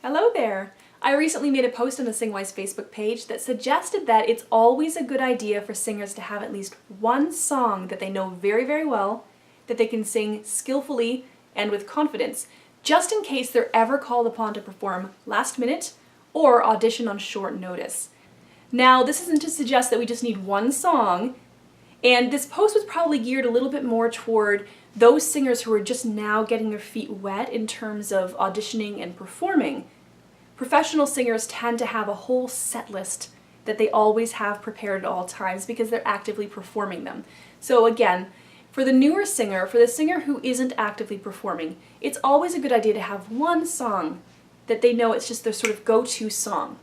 Hello there! I recently made a post on the SingWise Facebook page that suggested that it's always a good idea for singers to have at least one song that they know very, very well, that they can sing skillfully and with confidence, just in case they're ever called upon to perform last minute or audition on short notice. Now, this isn't to suggest that we just need one song, and this post was probably geared a little bit more toward those singers who are just now getting their feet wet in terms of auditioning and performing. Professional singers tend to have a whole set list that they always have prepared at all times because they're actively performing them. So again, for the newer singer, for the singer who isn't actively performing, it's always a good idea to have one song that they know it's just their sort of go-to song.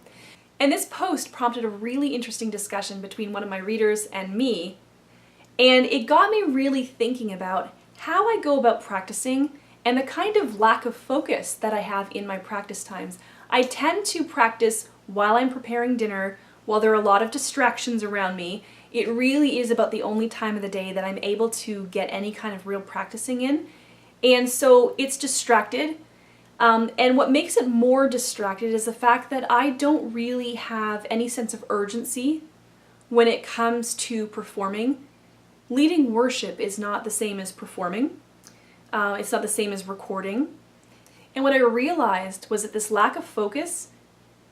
And this post prompted a really interesting discussion between one of my readers and me, and it got me really thinking about how I go about practicing and the kind of lack of focus that I have in my practice times. I tend to practice while I'm preparing dinner, while there are a lot of distractions around me. It really is about the only time of the day that I'm able to get any kind of real practicing in. And so it's distracted. And what makes it more distracted is the fact that I don't really have any sense of urgency when it comes to performing. Leading worship is not the same as performing. It's not the same as recording. And what I realized was that this lack of focus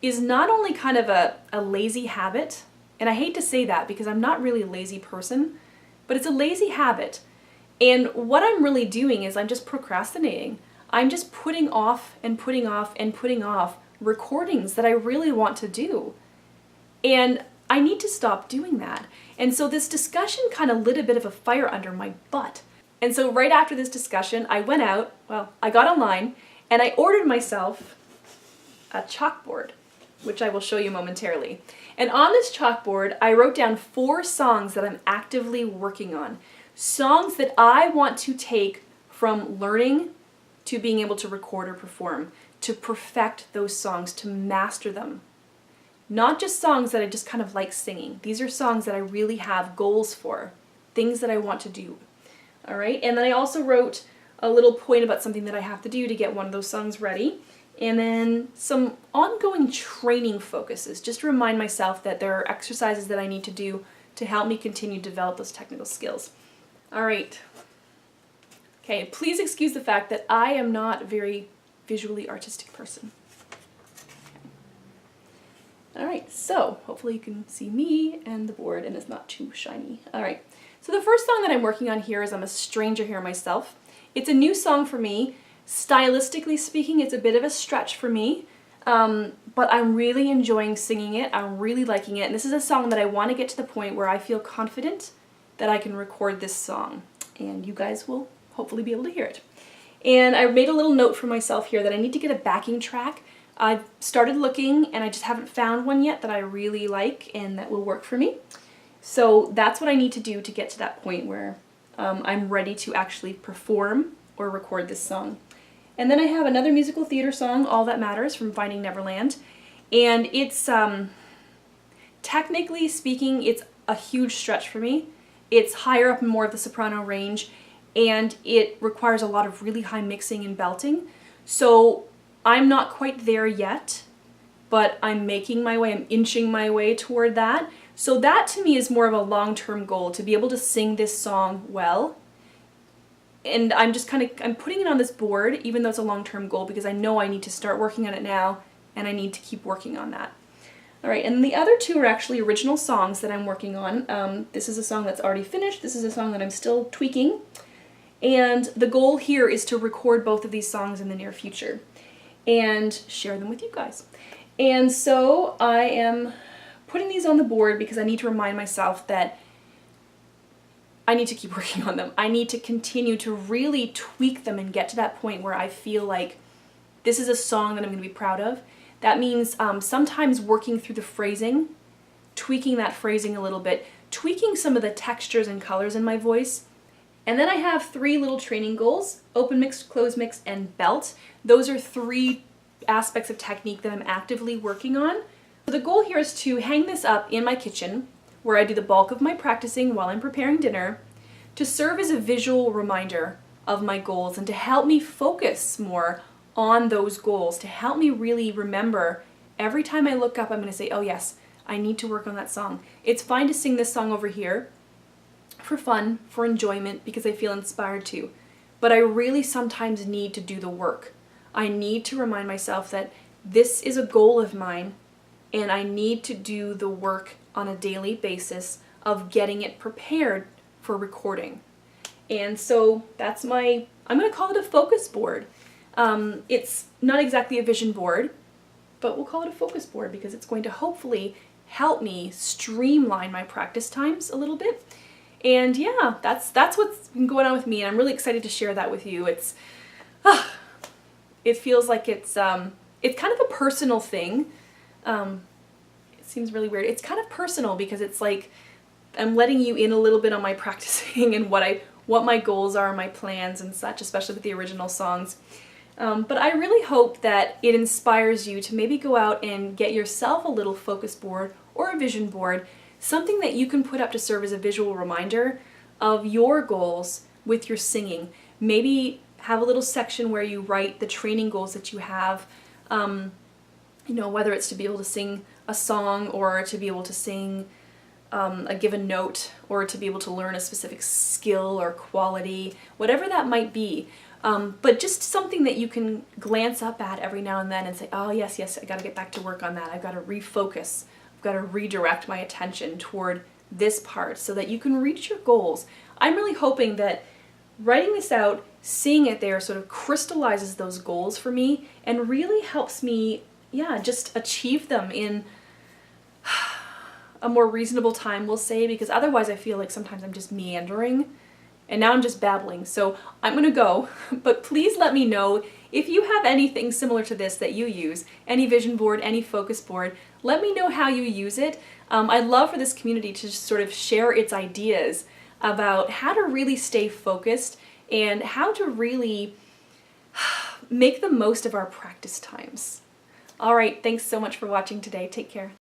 is not only kind of a lazy habit, and I hate to say that because I'm not really a lazy person, but it's a lazy habit. And what I'm really doing is I'm just procrastinating. I'm just putting off and putting off and putting off recordings that I really want to do. And I need to stop doing that. And so this discussion kind of lit a bit of a fire under my butt. And so right after this discussion, I went out, I got online, and I ordered myself a chalkboard, which I will show you momentarily. And on this chalkboard, I wrote down 4 songs that I'm actively working on. Songs that I want to take from learning to being able to record or perform, to perfect those songs, to master them. Not just songs that I just kind of like singing. These are songs that I really have goals for, things that I want to do. All right, and then I also wrote a little point about something that I have to do to get one of those songs ready, and then some ongoing training focuses, just to remind myself that there are exercises that I need to do to help me continue to develop those technical skills. All right. Okay, please excuse the fact that I am not a very visually artistic person. All right, so hopefully you can see me and the board and it's not too shiny. All right, so the first song that I'm working on here is I'm a Stranger Here Myself. It's a new song for me. Stylistically speaking, it's a bit of a stretch for me, but I'm really enjoying singing it. I'm really liking it, and this is a song that I want to get to the point where I feel confident that I can record this song, and you guys will hopefully be able to hear it. And I made a little note for myself here that I need to get a backing track. I've started looking and I just haven't found one yet that I really like and that will work for me. So that's what I need to do to get to that point where I'm ready to actually perform or record this song. And then I have another musical theater song, All That Matters, from Finding Neverland. And it's, technically speaking, it's a huge stretch for me. It's higher up in more of the soprano range, and it requires a lot of really high mixing and belting. So I'm not quite there yet, but I'm making my way, I'm inching my way toward that. So that to me is more of a long-term goal, to be able to sing this song well. And I'm just I'm putting it on this board, even though it's a long-term goal, because I know I need to start working on it now, and I need to keep working on that. All right, and the other 2 are actually original songs that I'm working on. This is a song that's already finished. This is a song that I'm still tweaking. And the goal here is to record both of these songs in the near future and share them with you guys. And so I am putting these on the board because I need to remind myself that I need to keep working on them. I need to continue to really tweak them and get to that point where I feel like this is a song that I'm going to be proud of. That means sometimes working through the phrasing, tweaking that phrasing a little bit, tweaking some of the textures and colors in my voice. And then I have 3 little training goals: open mix, close mix, and belt. Those are 3 aspects of technique that I'm actively working on. So the goal here is to hang this up in my kitchen, where I do the bulk of my practicing while I'm preparing dinner, to serve as a visual reminder of my goals and to help me focus more on those goals to help me really remember every time I look up, I'm going to say, oh yes, I need to work on that song. It's fine to sing this song over here for fun, for enjoyment, because I feel inspired to. But I really sometimes need to do the work. I need to remind myself that this is a goal of mine, and I need to do the work on a daily basis of getting it prepared for recording. And so that's I'm going to call it a focus board. It's not exactly a vision board, but we'll call it a focus board because it's going to hopefully help me streamline my practice times a little bit. And yeah, that's what's been going on with me, and I'm really excited to share that with you. It feels like it's kind of a personal thing. It seems really weird. It's kind of personal because it's like I'm letting you in a little bit on my practicing and what my goals are, my plans and such, especially with the original songs. But I really hope that it inspires you to maybe go out and get yourself a little focus board or a vision board, something that you can put up to serve as a visual reminder of your goals with your singing. Maybe have a little section where you write the training goals that you have, whether it's to be able to sing a song or to be able to sing a given note or to be able to learn a specific skill or quality, whatever that might be. But just something that you can glance up at every now and then and say, oh yes, I gotta get back to work on that. I've gotta refocus. I've gotta redirect my attention toward this part so that you can reach your goals. I'm really hoping that writing this out, seeing it there sort of crystallizes those goals for me and really helps me, just achieve them in a more reasonable time, we'll say, because otherwise I feel like sometimes I'm just meandering and now I'm just babbling. So I'm gonna go, but please let me know if you have anything similar to this that you use, any vision board, any focus board. Let me know how you use it. I'd love for this community to just sort of share its ideas about how to really stay focused and how to really make the most of our practice times. All right, thanks so much for watching today. Take care.